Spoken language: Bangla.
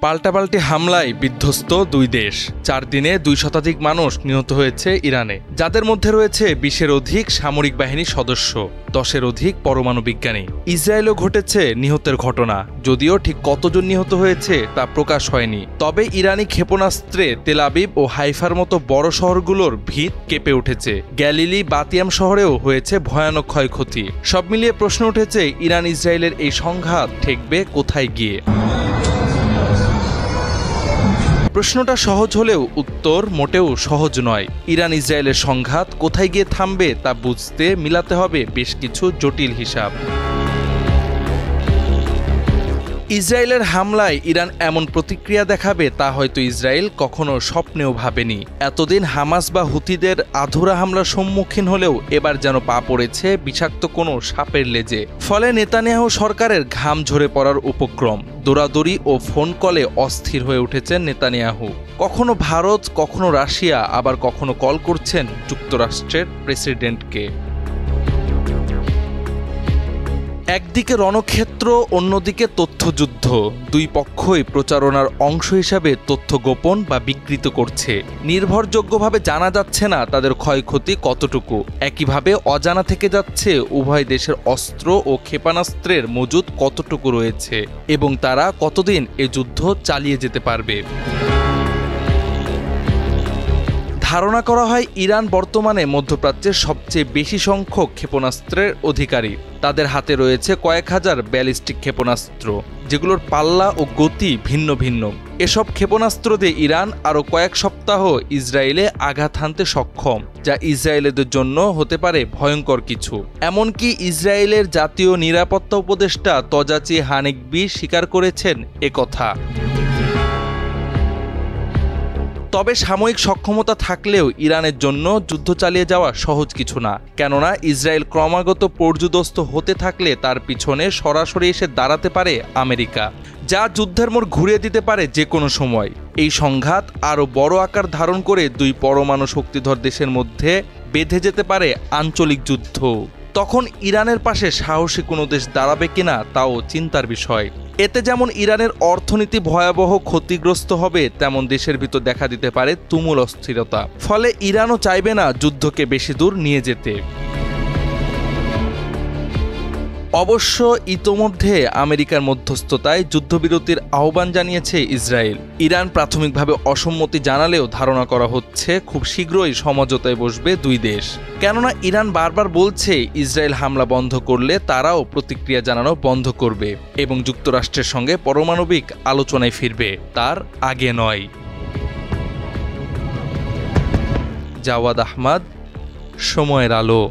পাল্টাপাল্টি হামলায় বিধ্বস্ত দুই দেশ। 4 দিনে 2 শতাধিক মানুষ নিহত হয়েছে ইরানে, যাদের মধ্যে রয়েছে 20-এর অধিক সামরিক বাহিনীর সদস্য, 10-এর অধিক পরমাণু বিজ্ঞানী। ইসরায়েলেও ঘটেছে নিহতের ঘটনা, যদিও ঠিক কতজন নিহত হয়েছে তা প্রকাশ হয়নি। তবে ইরানি ক্ষেপণাস্ত্রে তেল আবিব ও হাইফার মতো বড় শহরগুলোর ভিত কেঁপে উঠেছে। গ্যালিলি, বাতিয়াম শহরেও হয়েছে ভয়ানক ক্ষয়ক্ষতি। সব মিলিয়ে প্রশ্ন উঠেছে, ইরান ইসরায়েলের এই সংঘাত ঠেকবে কোথায় গিয়ে? প্রশ্নটা সহজ হলেও উত্তর মোটেও সহজ নয়। ইরান ইসরায়েলের সংঘাত কোথায় গিয়ে থামবে তা বুঝতে মিলাতে হবে বেশ কিছু জটিল হিসাব। ইসরায়েলের হামলায় ইরান এমন প্রতিক্রিয়া দেখাবে তা হয়তো ইসরায়েল কখনো স্বপ্নেও ভাবেনি। এতদিন হামাস বা হুথিদের আধুরা হামলার সম্মুখীন হলেও এবার যেন পা পড়েছে বিষাক্ত কোনো সাপের লেজে। ফলে নেতানিয়াহু সরকারের ঘাম ঝরে পড়ার উপক্রম। দৌড়াদৌড়ি ও ফোন কলে অস্থির হয়ে উঠেছেন নেতানিয়াহু। কখনো ভারত, কখনো রাশিয়া, আবার কখনো কল করছেন যুক্তরাষ্ট্রের প্রেসিডেন্টকে। একদিকে রণক্ষেত্র, অন্যদিকে তথ্যযুদ্ধ। দুই পক্ষই প্রচারণার অংশ হিসাবে তথ্য গোপন বা বিকৃত করছে। নির্ভরযোগ্যভাবে জানা যাচ্ছে না তাদের ক্ষয়ক্ষতি কতটুকু। একইভাবে অজানা থেকে যাচ্ছে উভয় দেশের অস্ত্র ও ক্ষেপণাস্ত্রের মজুদ কতটুকু রয়েছে এবং তারা কতদিন এ যুদ্ধ চালিয়ে যেতে পারবে। ধারণা করা হয় ইরান বর্তমানে মধ্যপ্রাচ্যের সবচেয়ে বেশি সংখ্যক ক্ষেপণাস্ত্রের অধিকারী। তাদের হাতে রয়েছে কয়েক হাজার ব্যালিস্টিক ক্ষেপণাস্ত্র, যেগুলোর পাল্লা ও গতি ভিন্ন ভিন্ন। এসব ক্ষেপণাস্ত্র দিয়ে ইরান আরও কয়েক সপ্তাহ ইসরায়েলে আঘাত হানতে সক্ষম, যা ইসরায়েলিদের জন্য হতে পারে ভয়ঙ্কর কিছু। এমনকি ইসরায়েলের জাতীয় নিরাপত্তা উপদেষ্টা তজাচি হানেকবি স্বীকার করেছেন একথা। তবে সাময়িক সক্ষমতা থাকলেও ইরানের জন্য যুদ্ধ চালিয়ে যাওয়া সহজ কিছু না। কেননা ইসরায়েল ক্রমাগত পর্যুদস্ত হতে থাকলে তার পিছনে সরাসরি এসে দাঁড়াতে পারে আমেরিকা, যা যুদ্ধের মোড় ঘুরিয়ে দিতে পারে যে কোনো সময়। এই সংঘাত আরও বড় আকার ধারণ করে দুই পরমাণু শক্তিধর দেশের মধ্যে বেঁধে যেতে পারে আঞ্চলিক যুদ্ধ। তখন ইরানের পাশে সাহসী কোনো দেশ দাঁড়াবে কিনা তাও চিন্তার বিষয়। এতে যেমন ইরানের অর্থনীতি ভয়াবহ ক্ষতিগ্রস্ত হবে, তেমন দেশের ভিতর দেখা দিতে পারে তুমুল অস্থিরতা। ফলে ইরানও চাইবে না যুদ্ধকে বেশি দূর নিয়ে যেতে। অবশ্য ইতোমধ্যে আমেরিকার মধ্যস্থতায় যুদ্ধবিরতির আহ্বান জানিয়েছে ইসরায়েল। ইরান প্রাথমিকভাবে অসম্মতি জানালেও ধারণা করা হচ্ছে খুব শীঘ্রই সমঝোতায় বসবে দুই দেশ। কেননা ইরান বারবার বলছে ইসরায়েল হামলা বন্ধ করলে তারাও প্রতিক্রিয়া জানানো বন্ধ করবে এবং যুক্তরাষ্ট্রের সঙ্গে পারমাণবিক আলোচনায় ফিরবে, তার আগে নয়। জাওয়াদ আহমদ, সময়ের আলো।